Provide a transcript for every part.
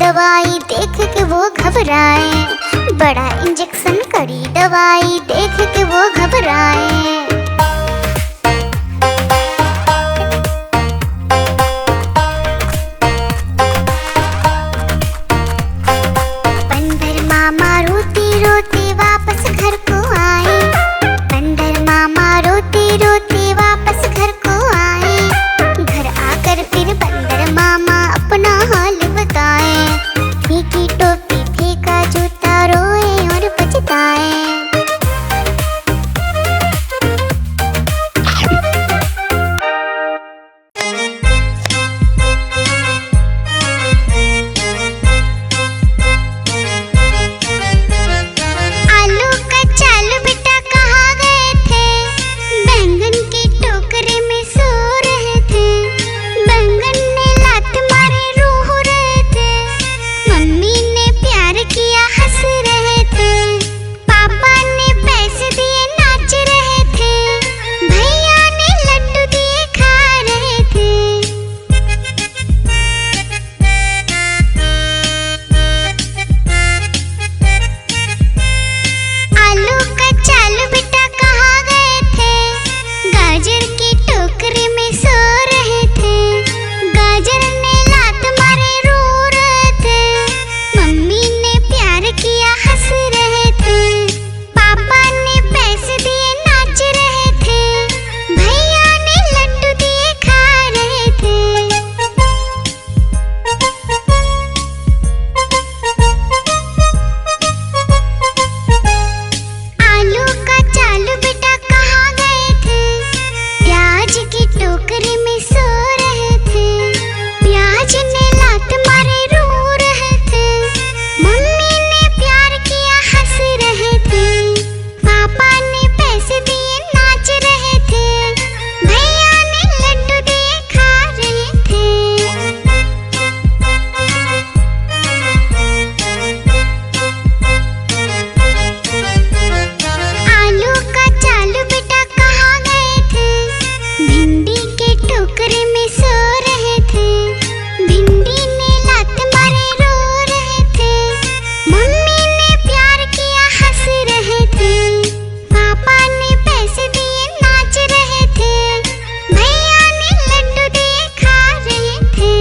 दवाई देख के वो घबराए, बड़ा इंजेक्शन कड़ी दवाई देख के वो घबराए। बंदर मामा रोते रोते वापस घर को आए, बंदर मामा रोते रोते वापस घर को आए। घर आकर फिर बंदर मामा अपना हाल बताए, फीकी टोपी फेंका जूता रोए और पछताए। आलू का चालू बेटा कहाँ गए थे, बैंगन की टोकरी में सो रहे थे। बैंगन ने लात मारे रो रहे थे, मम्मी ने प्यार किया हंस रहे थे। पापा ने पैसे दिए नाच रहे थे, भैया ने लड्डू दिए खा रहे थे। आलू का चालू बेटा कहाँ गए थे, गाजर की टोकरी में सो रहे थे। गाजर ने लात मारे रो रहे थे, मम्मी ने प्यार किया हंस रहे थे। पापा ने पैसे दिए नाच रहे थे, भैया ने लड्डू दिए खा रहे थे। आलू का चालू बेटा कहाँ गए थे, प्याज की टोकरी में सो रहे थे। प्याज ने लात मारे रो रहे थे, मम्मी ने प्यार किया हंस रहे थे। पापा ने पैसे दिए नाच रहे थे, भैया ने लड्डू दिए खा रहे थे। आलू का चालू बेटा कहाँ गए थे, भिंडी के टोकरी में सो रहे थे। भिंडी ने लात मारे रो रहे थे, मम्मी ने प्यार किया हंस रहे थे। पापा ने पैसे दिए नाच रहे थे, भैया ने लड्डू दिए खा रहे थे।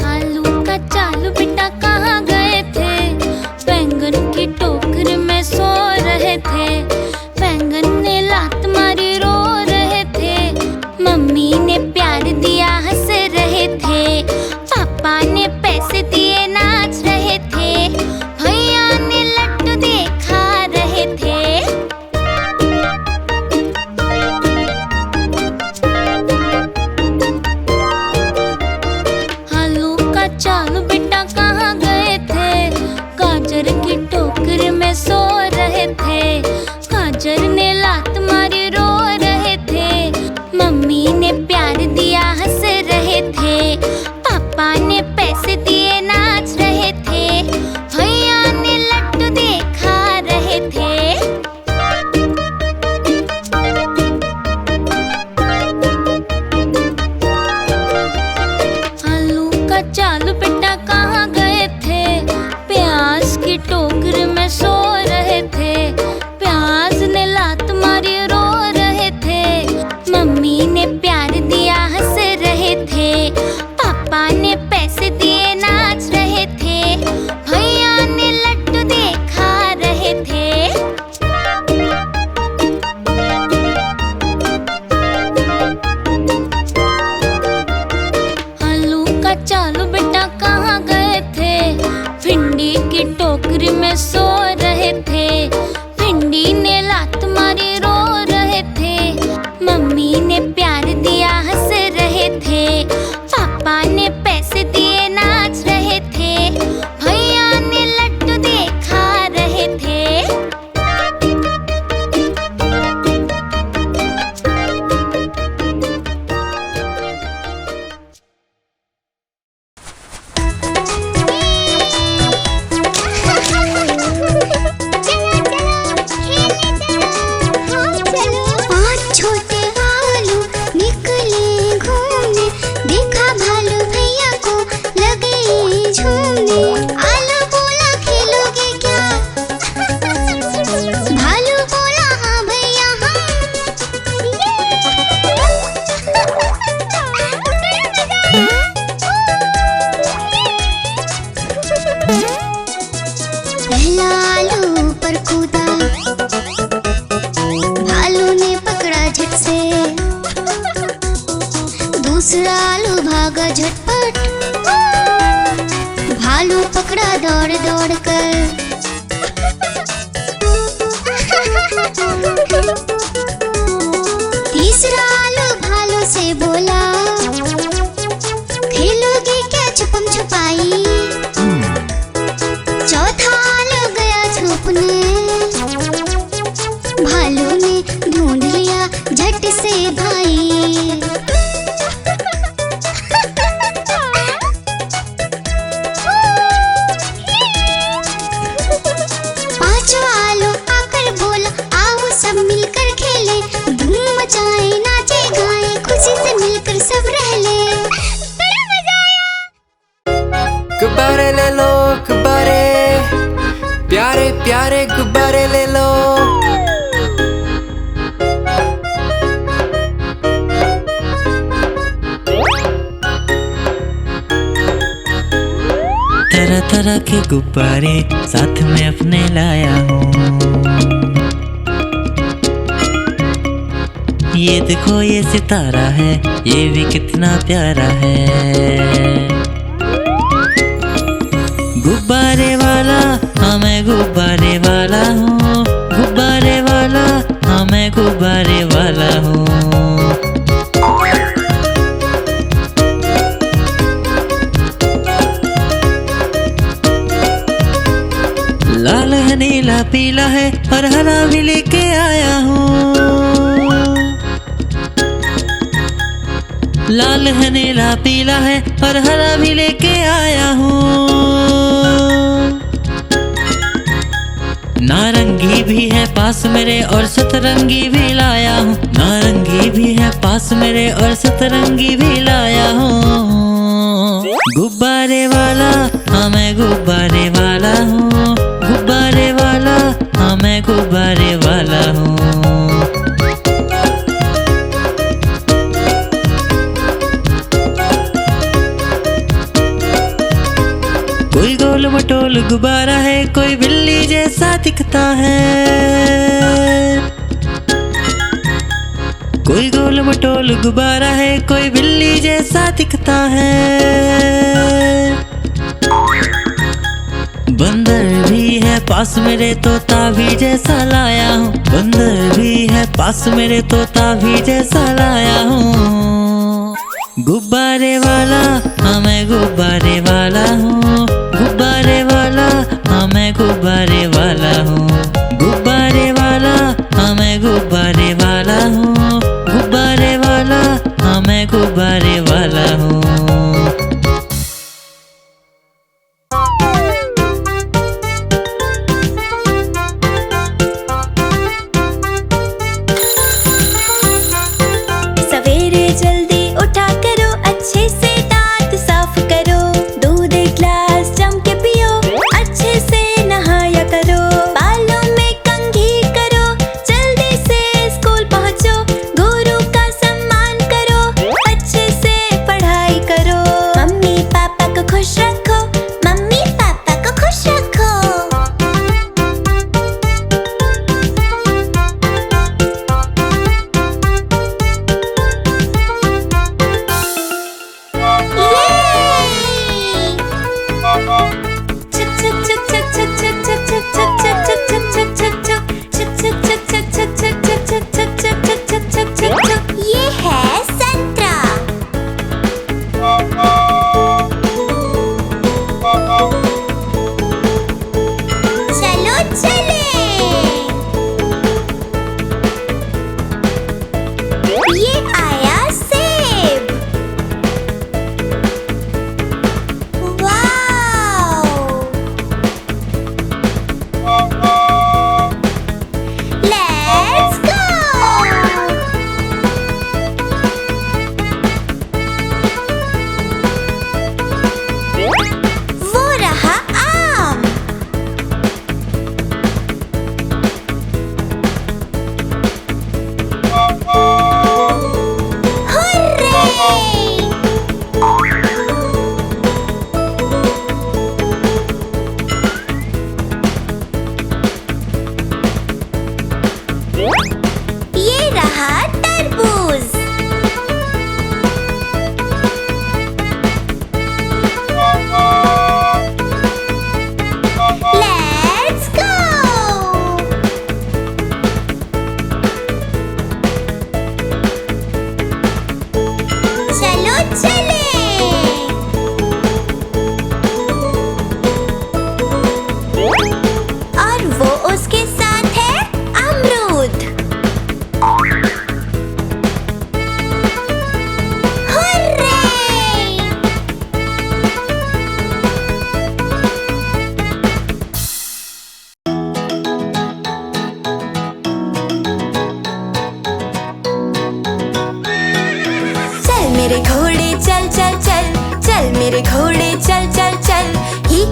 आलू का चालू बेटा कहाँ गए थे, बैंगन की टोकरी में सो रहे थे। बैंगन ने लात मारी रो रहे थे, मम्मी ने प्यार दिया हंस रहे थे। पापा ने पैसे दिए नाच रहे थे, भैया ने लड्डू दिए खा रहे थे। आलू का चालू बेटा कहाँ गए थे, गाजर की टोकरी में सो रहे थे। गाजर ने लात मारी रो रहे थे, मम्मी ने प्यार दिया हंस रहे थे। पापा ने पैसे दिए नाच रहे थे, भैया ने लड्डू दिए खा रहे थे। आलू का चालू बेटा कहाँ गए थे, प्याज की टोकरी में सो रहे थे। प्याज ने लात मारी रो रहे थे, मम्मी ने प्यार दिया हंस रहे थे। पापा ने पैसे भालू पकड़ा दौड़ दौड़ कर। तीसरा आलू भालू से बोला, खेलोगे क्या छुपम छुपाई। चौथा आलू गया छुपने, भालू ने ढूंढ लिया झट से भाई। पांचवा आलू आकर बोला, आओ सब मिलकर खेले, धूम मचाए नाचे गाए, खुशी से मिलकर सब रह ले। बड़ा मजा आया। गुब्बारे ले लो गुब्बारे, प्यारे प्यारे गुब्बारे ले लो। तरह तरह के गुब्बारे साथ में अपने लाया हूँ। ये देखो ये सितारा है, ये भी कितना प्यारा है। गुब्बारे वाला हाँ मैं गुब्बारे वाला हूँ, गुब्बारे वाला हाँ मैं गुब्बारे वाला हूँ। लाल है नीला पीला है और हरा भी लेके आया हूँ। लाल है नीला पीला है और हरा भी लेके आया हूँ। नारंगी भी है पास मेरे और सतरंगी भी लाया हूँ। नारंगी भी है पास मेरे और सतरंगी भी लाया हूँ। गुब्बारे वाला हाँ मैं गुब्बारे वाला हूँ, गुब्बारे वाला हाँ मैं गुब्बारे वाला हूँ। कोई गोल मटोल गुब्बारा है, कोई बिल्ली जैसा दिखता है। कोई गोल मटोल गुब्बारा है, कोई बिल्ली जैसा दिखता है। बंदर भी है पास मेरे, तोता भी जैसा लाया हूँ। बंदर भी है पास मेरे, तोता भी जैसा लाया हूँ। गुब्बारे वाला हाँ मैं गुब्बारे वाला हूँ, गुब्बारे वाला हाँ मैं गुब्बारे वाला हूँ। गुब्बारे वाला हाँ मैं गुब्बारे वाला हूँ, गुब्बारे वाला हाँ मैं गुब्बारे वाला हूँ। सवेरे जल्दी उठा करो, अच्छे से दांत साफ करो।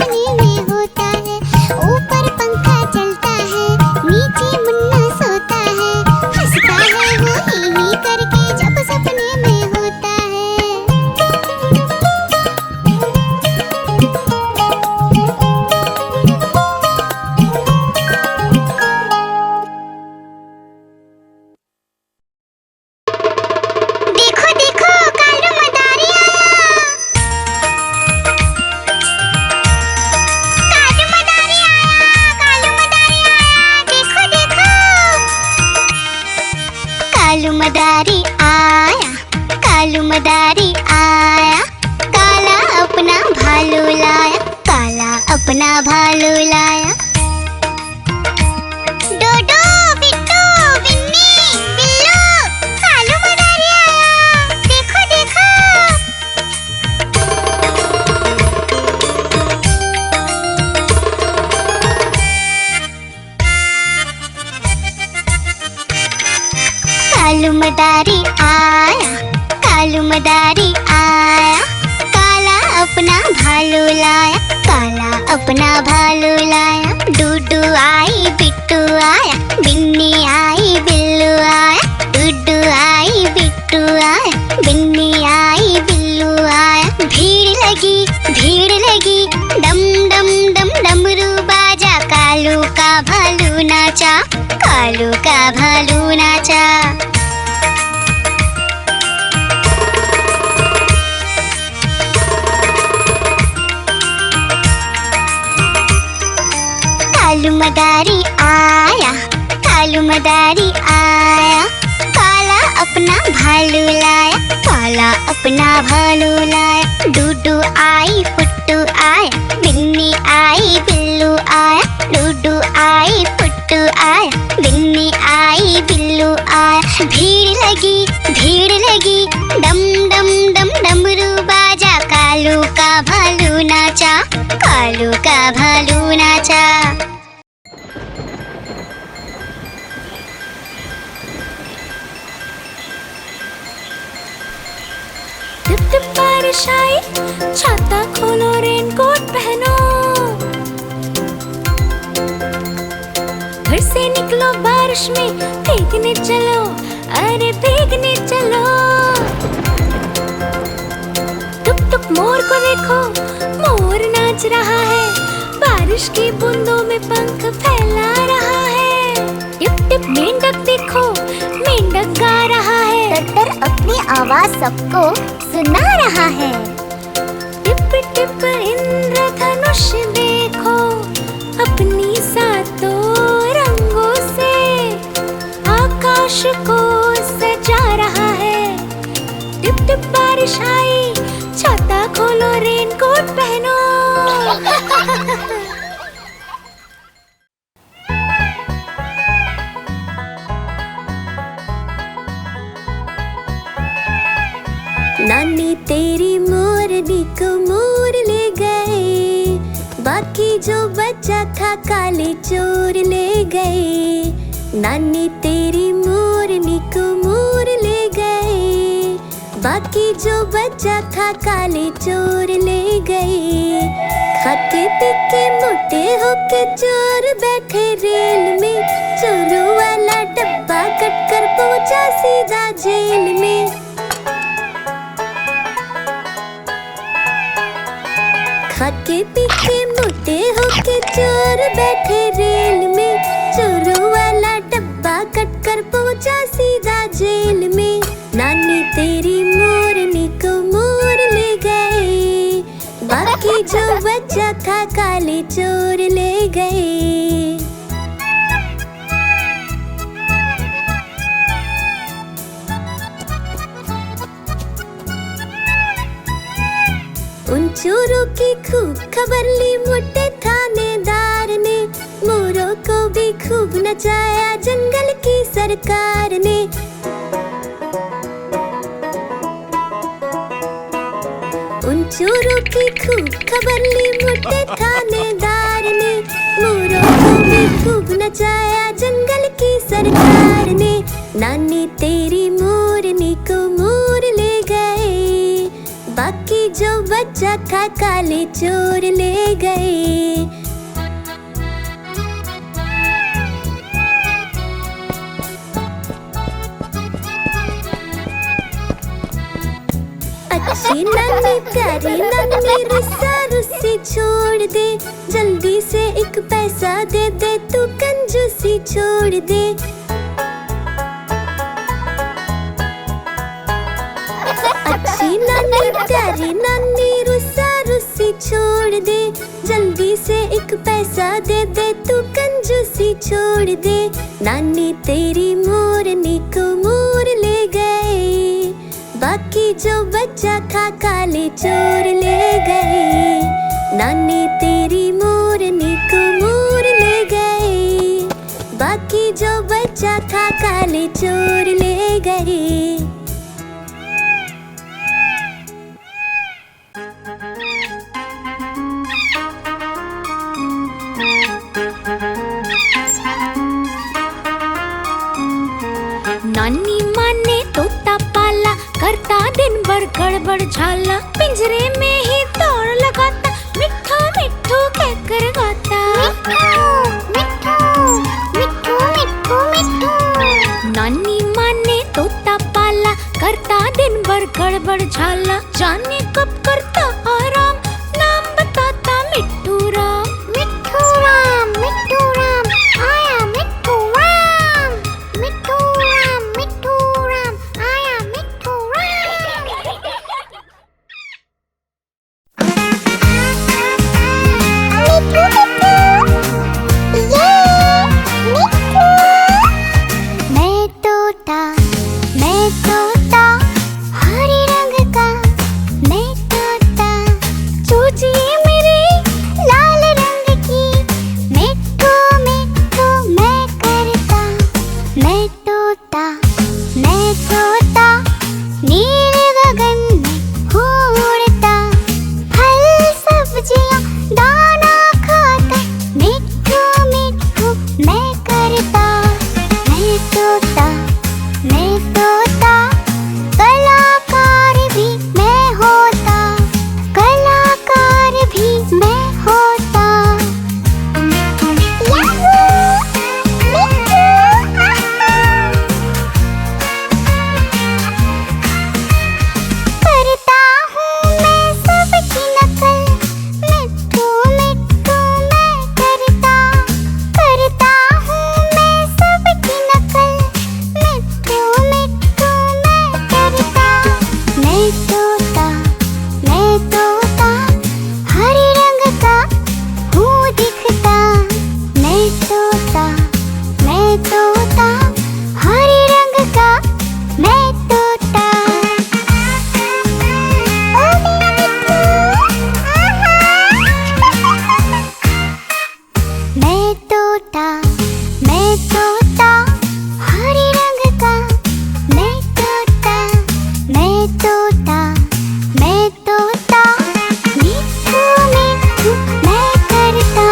सपने में होता है। ऊपर पंखा चलता है, नीचे मुन्ना सोता है, हंसता है वो ही करके जब सपने में होता है। देखो देखो कालू मदारी आया, कालू मदारी आया, कालू मदारी आया, देखो देखो कालू मदारी आया, कालू मदारी आया, काला अपना भालू लाया, काला अपना भालू लाया। डोडो बिट्टू बिन्नी बिल्लू कालू मदारी आया, देखो देखो कालू मदारी आया, कालू मदारी आया, काला अपना भालू लाया, काला अपना भालू लाया। डूडू आई बिट्टू आया, बिन्नी आई बिल्लू आया, डूडू आई बिट्टू आया, बिन्नी आई बिल्लू आया। भीड़ लगी डम डम डम डमरू बाजा, कालू का भालू नाचा, कालू का भालू नाचा। कालू मदारी आया, कालू मदारी आया, काला अपना भालू लाया, काला अपना भालू लाया। डूडू आई फुट्टू आया, बिन्नी आई बिल्लू आया, डूडू आई फुट्टू आया, बिन्नी आई बिल्लू आया। भीड़ लगी डम डम डम डमरू बाजा, कालू का भालू नाचा, कालू का भालू नाचा। टिप टिप बारिश आई, छाता खोलो रेनकोट पहनो, घर से निकलो बारिश में, भीगने चलो, अरे भीगने चलो। टुक टुक मोर को देखो, मोर नाच रहा है, बारिश की बूंदों में पंख फैला रहा है। टिप टिप मेंढक देखो, मेंढक गा रहा है, तर अपनी आवाज सबको सुना रहा है। टिप टिप इंद्रधनुष देखो, अपनी सातों रंगों से आकाश को सजा रहा है। टिप टिप बारिश आई, छाता खोलो रेनकोट पहनो। नानी तेरी मोरनी को मोर ले गए, बाकी जो बचा था काले चोर ले गए। नानी तेरी मोरनी को मोर ले गए, बाकी जो बचा था काले चोर ले गए। खाते पीके मोटे होके चोर बैठे रेल में, चोरों वाला डब्बा कट कर पहुंचा सीधा जेल में। खाके पीके मोटे होके चोर बैठे रेल में, चोरों वाला डब्बा कट कर पहुंचा सीधा जेल में। नानी तेरी मोरनी को मोर ले गए, बाकी जो बचा था काले चोर ले गए। उन चोरों की खूब खबर ली मोटे थानेदार ने, मोरों को भी खूब नचाया जंगल की सरकार ने। उन चोरों की खूब खबर ली मोटे थानेदार ने, मोरों को भी खूब नचाया जंगल की सरकार ने। नानी तेरी मोरनी को मोर ले गए, बाकी जो बचा था काले चोर ले गए। अच्छी नन्ही प्यारी नन्ही रुस्सा रुस्सी छोड़ दे, जल्दी से एक पैसा दे दे, तू कंजूसी छोड़ दे। अच्छी नन्ही प्यारी नन्ही रुस्सा रुस्सी छोड़ दे, जल्दी से एक पैसा दे दे, तू कंजूसी छोड़ दे। नानी तेरी मोरनी को मोर ले गए, बाकी जो बचा था काले चोर ले गए। नानी तेरी मोरनी को मोर ले गए, बाकी जो बचा था काले चोर ले गए। नानी माँ ने तोता पाला, करता दिन भर गड़बड़ झाला, पिंजरे में ही दौड़ लगाता, मिट्ठू मिट्ठू कहकर गाता। मिट्ठू मिट्ठू मिट्ठू। नानी माँ ने तोता पाला, करता दिन भर गड़बड़ झाला, जाने कब करता आराम, नाम बताता मिट्ठू राम। मिट्ठू राम मिट्ठू राम, आया मिट्ठू राम। मिट्ठू राम मिट्ठू राम, आया मिट्ठू मैं तोता हरे रंग का, मैं तोता चूचिए मेरे लाल रंग की, मिट्ठू मिट्ठू मैं करता। मैं तोता नीले गगन में उड़ता, फल सब्जियां दाना खाता, मिट्ठू मिट्ठू मैं करता। मैं तोता कलाकार भी मैं होता, कलाकार भी मैं होता। करता हूँ मैं सबकी नकल, मिट्ठू मिट्ठू मैं करता। करता हूँ मैं सबकी नकल, मिट्ठू मिट्ठू मैं करता। मैं तोता हरे रंग का हूँ दिखता। मैं तोता हरे रंग का, मैं तोता। ओ मेरा मिट्ठू, मैं तोता हरे रंग का, मैं तोता। मिट्ठू मिट्ठू मैं करता।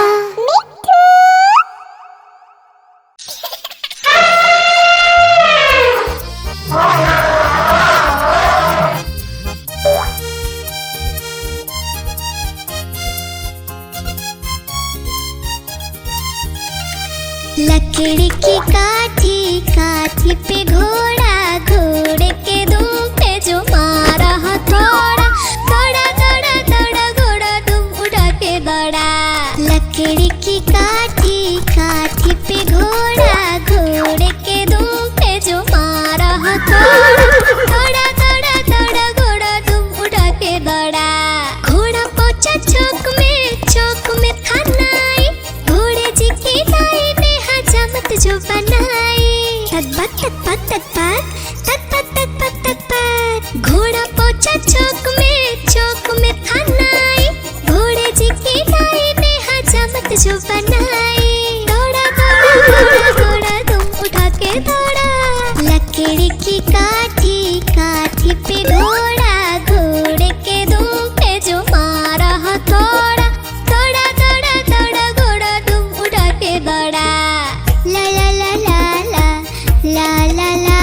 लकड़ी की काठी पे घोड़ा, घोड़े के दुम पे जो मारा हथौड़ा, दौड़ा घोड़ा दुम उड़ा के दौड़ा। लकड़ी की काठी पे घोड़ा, घोड़े के दुम पे जो मारा हथौड़ा, दौड़ा घोड़ा दुम उड़ा के दौड़ा। घोड़ा पहुंचा चौक में था नाई, घोड़े जी की नाई ने हजामत जो बनाई। घोड़ा पहुंचा चौक में था नाई, घोड़े जी की नाई ने हजामत जो बनाई। दौड़ा तुम उठा के दौड़ा। लकड़ी की काठी पे घोड़ा, घोड़े के दुम पे जो मारा हथौड़ा, दौड़ा घोड़ा तुम उठा के दौड़ा। ला ला ला ला ला ला ला ला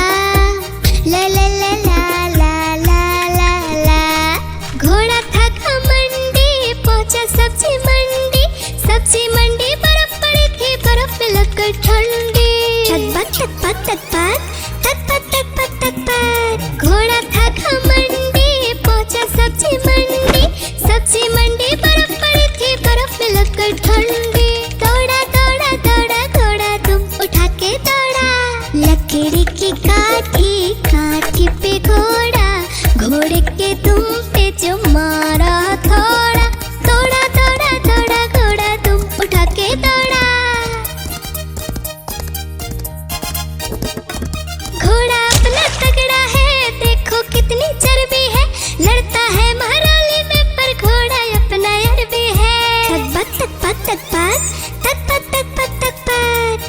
तक पात।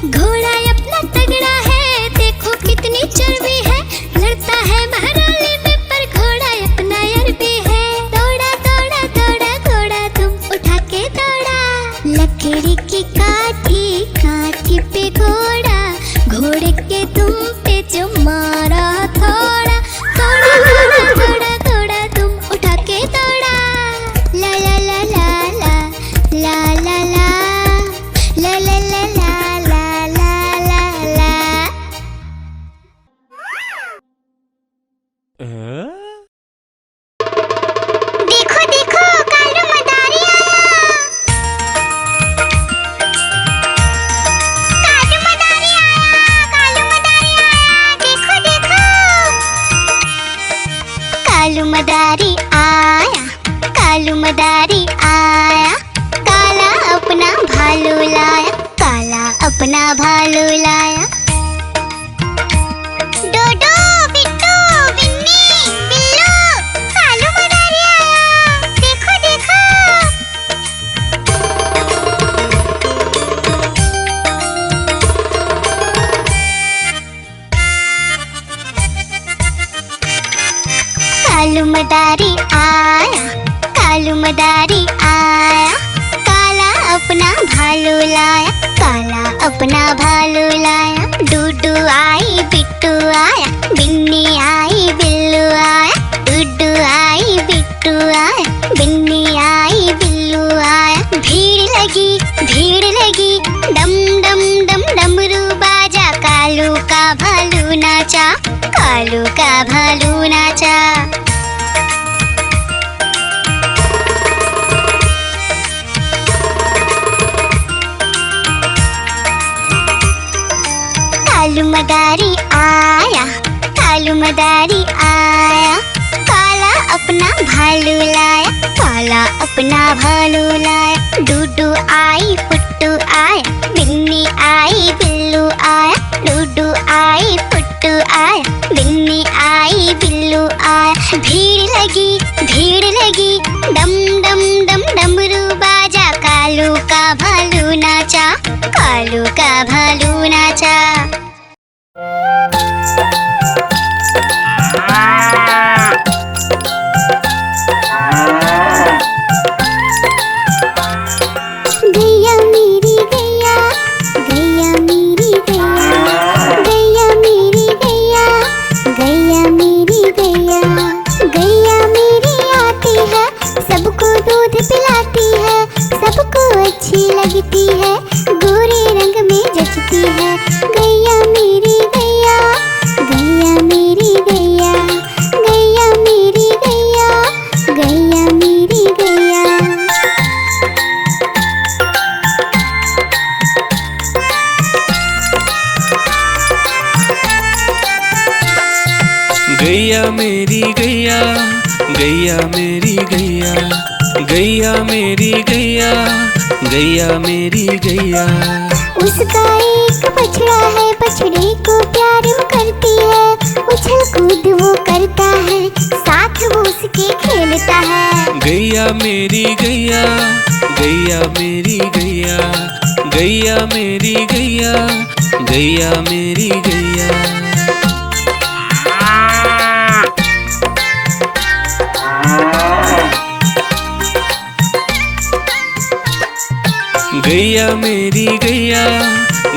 घोड़ा अपना तगड़ा है, देखो कितनी चर्बी है। लड़ता है बहराले में पर घोड़ा अपना अरबी है। दौड़ा दौड़ा दौड़ा घोड़ा तुम उठा के दौड़ा। लकड़ी की काठी पे घोड़ा, घोड़े के तुम पे जो मारा थोड़ा। थोड़ा थोड़ा थोड़ा थोड़ा तुम उठा के दौड़ा। ला ला ला ला ला ला ला ला ला ला ला ला ला ला ला। देखो देखो कालू मदारी आया। कालू मदारी आया, देखो देखो। कालू मदारी आया, कालू मदारी आया। काला अपना भालू लाया, काला अपना भालू लाया। डोडो बिट्टू बिन्नी बिल्लू, कालू मदारी आया, देखो देखो। कालू मदारी आया, कालू मदारी आया। काला अपना भालू लाया, काला अपना भालू लाया। डूडू आई बिट्टू आया, बिन्नी आई बिल्लू आया। डूडू आई बिट्टू आया, बिन्नी आई बिल्लू आया। भीड़ लगी डम डम डम डमरू बाजा। कालू का भालू नाचा, कालू का भालू नाचा। कालू मदारी आया, कालू मदारी आया। काला अपना भालू लाया, काला अपना भालू लाया। डूडू आई पुट्टू आया, बिन्नी आई बिल्लू आया। डूडू आई पुट्टू आया, बिन्नी आई बिल्लू आया। भीड़ लगी डम डम डम डमरू बाजा। कालू का भालू नाचा, कालू का भालू नाचा। गैया मेरी गैया, गैया मेरी गैया, गैया मेरी गैया, गैया मेरी गैया। गैया मेरी आती है, सबको दूध पिलाती है। सबको अच्छी लगती है, गोरे रंग में जचती है। गैया मेरी गैया, गैया मेरी गैया, गैया मेरी गैया, गैया मेरी गैया। गैया मेरी गैया, गैया मेरी गैया, गैया मेरी गैया, गैया मेरी गैया। उसका एक बछड़ा है, बछड़े को प्यार वो करती है। उछल कूद वो करता है, साथ वो उसके खेलता है। गैया मेरी गैया, गैया मेरी गैया, गैया मेरी गैया, गैया मेरी गैया। गैया मेरी गैया,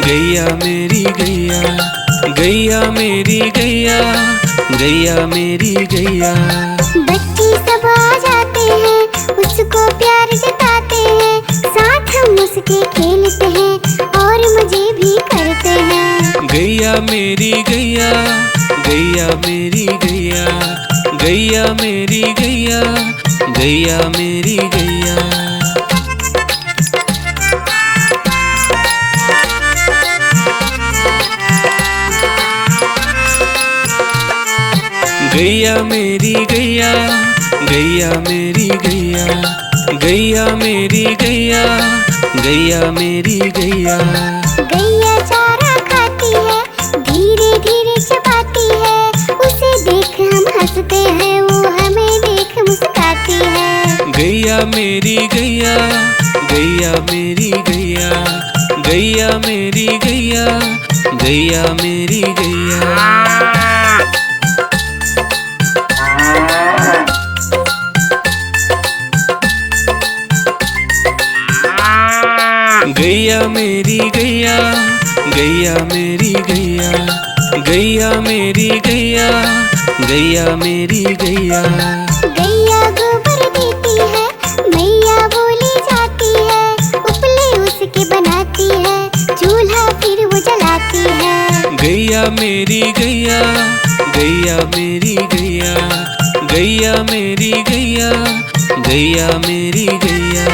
गैया मेरी गैया, गैया मेरी गैया, गैया मेरी गैया। बच्चे सब आ जाते हैं, उसको प्यार जताते हैं। साथ हम उसके खेलते हैं और मजे भी करते हैं। गैया मेरी गैया, गैया मेरी गैया, गैया मेरी गैया, गैया मेरी गैया। गैया मेरी गैया, गैया मेरी गैया, गैया मेरी गैया, गैया मेरी गैया। गैया चारा खाती है, धीरे धीरे चबाती है। उसे देख हम हंसते हैं, वो हमें देख मुस्काती है। गैया मेरी गैया, गैया मेरी गैया, गैया मेरी गैया, गैया मेरी गैया। गैया मेरी गैया, गैया मेरी गैया, गैया मेरी गैया, गैया मेरी गैया। गैया गोबर देती है, मैया बोली जाती है, उपले उसके बनाती है, चूल्हा फिर वो जलाती है। गैया मेरी गैया, गैया मेरी गैया, गैया मेरी गैया, गैया मेरी गैया।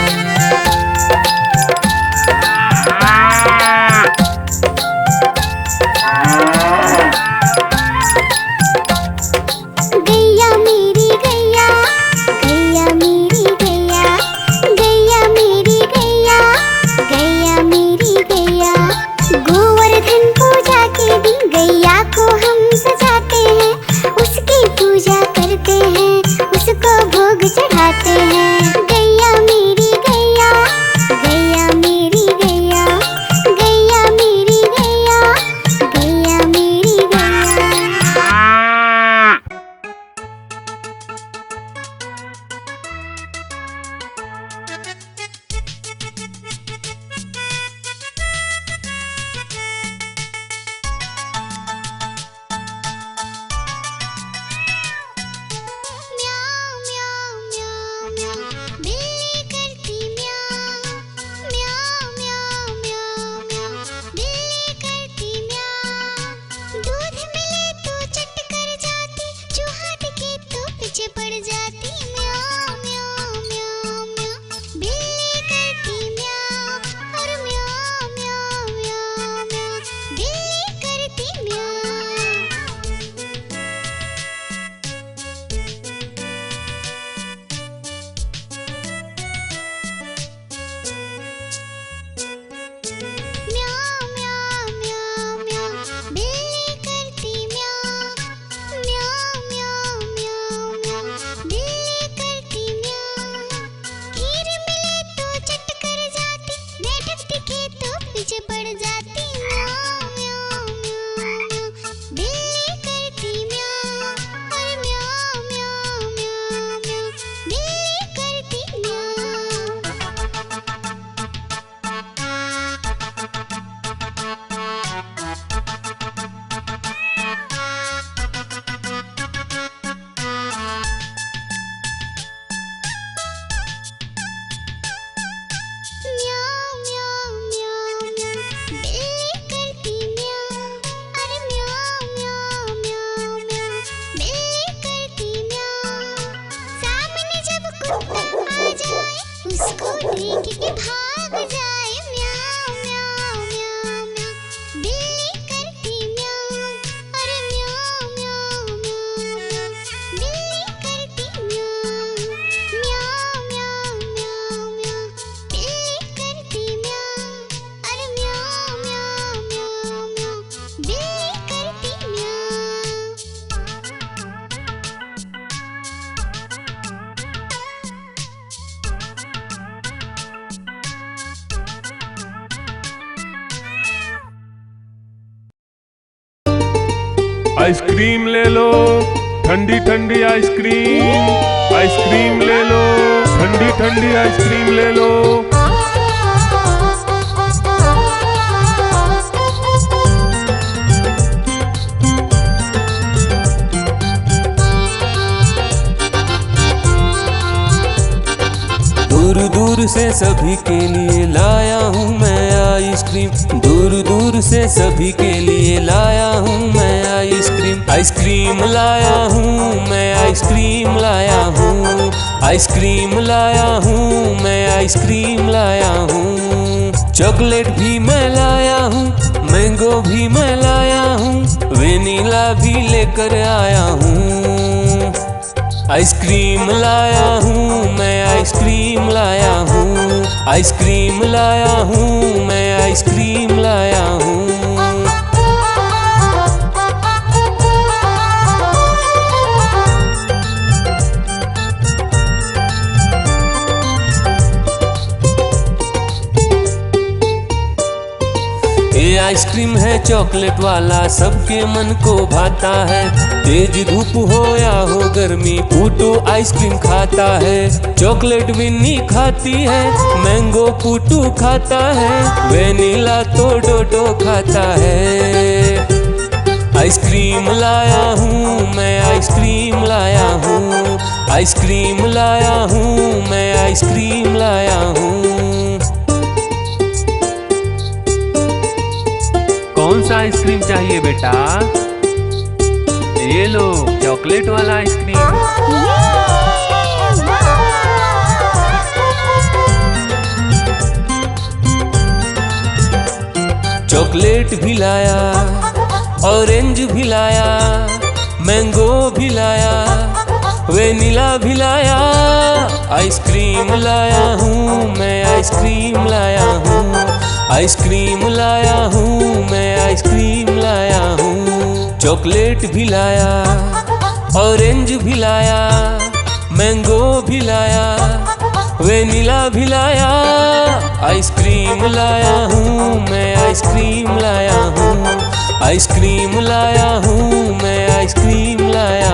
गैया मेरी गैया, गैया मेरी गैया, गैया मेरी गैया, गैया मेरी गैया। गोवर्धन पूजा के दिन गैया को हम सजाते हैं, उसकी पूजा करते हैं, उसको भोग चढ़ाते हैं। गैया मेरी गैया, गैया मेरी गैया, गैया मेरी गैया, गैया मेरी गैया। म्याऊं म्याऊं म्याऊं म्याऊं, बिल्ली करती म्याऊं। म्याऊं म्याऊं म्याऊं म्याऊं, बिल्ली करती म्याऊं। दूध मिले तो चट कर जाती, चूहा दिखे तो पीछे पड़ जाती। म्याऊं म्याऊं म्याऊं म्याऊं, बिल्ली करती म्याऊं। और म्याऊं म्याऊं म्याऊं म्याऊं, बिल्ली करती म्याऊं। म्याऊं म्याऊं म्याऊं म्याऊं, बिल्ली करती म्याऊं। म्याऊं म्याऊं म्याऊं म्याऊं, बिल्ली करती म्याऊं। खीर मिले तो चट कर जाती, मेढक दिखे तो पीछे पड़ जाती। म्याऊं म्याऊं म्याऊं म्याऊं, बिल्ली करती म्याऊं। और म्याऊं म्याऊं म्याऊं म्याऊं, बिल्ली करती म्याऊं। म्याऊं म्याऊं म्याऊं म्याऊं, बिल्ली करती म्याऊं। अरे म्याऊं म्याऊं म्याऊं म्याऊं, बिल्ली करती म्याऊं। सामने जब कुत्ता आ जाए, उसको देख के भाग जाए। म्याऊं म्याऊं म्याऊं म्याऊं, बिल्ली करती म्याऊं। अरे म्याऊं म्याऊं म्याऊं म्याऊं, बिल्ली करती म्याऊं। म्याऊं म्याऊं म्याऊं म्याऊं, बिल्ली करती म्याऊं। अरे म्याऊं म्याऊं म्याऊं म्याऊं, बिल्ली करती म्याऊं। आइसक्रीम ले लो, ठंडी ठंडी आइसक्रीम। आइसक्रीम ले लो, ठंडी ठंडी आइसक्रीम ले लो। दूर दूर से सभी के लिए लाया हूँ मैं आइसक्रीम, दूर दूर से सभी के लिए लाया हूँ मैं आइसक्रीम। आइसक्रीम लाया हूँ मैं, आइसक्रीम लाया हूँ, आइसक्रीम लाया हूँ मैं, आइसक्रीम लाया हूँ। चॉकलेट भी मैं लाया हूँ, मैंगो भी मैं लाया हूँ, वेनिला भी लेकर आया हूँ। आइसक्रीम लाया हूँ मैं, आइसक्रीम लाया हूँ, आइसक्रीम लाया हूँ मैं, आइसक्रीम लाया हूँ। ये आइसक्रीम है चॉकलेट वाला, सबके मन को भाता है। तेज धूप हो या हो गर्मी, पूटू आइसक्रीम खाता है। चॉकलेट विन्नी खाती है, मैंगो पूटू खाता है, वेनिला तो डोडो खाता है। आइसक्रीम लाया हूँ मैं, आइसक्रीम लाया हूँ, आइसक्रीम लाया हूँ मैं, आइसक्रीम लाया हूँ। कौन सा आइसक्रीम चाहिए बेटा? ये लो चॉकलेट वाला आइसक्रीम। चॉकलेट भी लाया, ऑरेंज भी लाया, मैंगो भी लाया, वेनिला भी लाया। आइसक्रीम लाया हूँ मैं, आइसक्रीम लाया हूँ, आइसक्रीम लाया हूँ मैं, आइसक्रीम लाया हूँ। चॉकलेट भी लाया, ऑरेंज भी लाया, मैंगो भी लाया, वेनिला भी लाया। आइसक्रीम लाया हूँ मैं, आइसक्रीम लाया हूँ, आइसक्रीम लाया हूँ मैं, आइसक्रीम लाया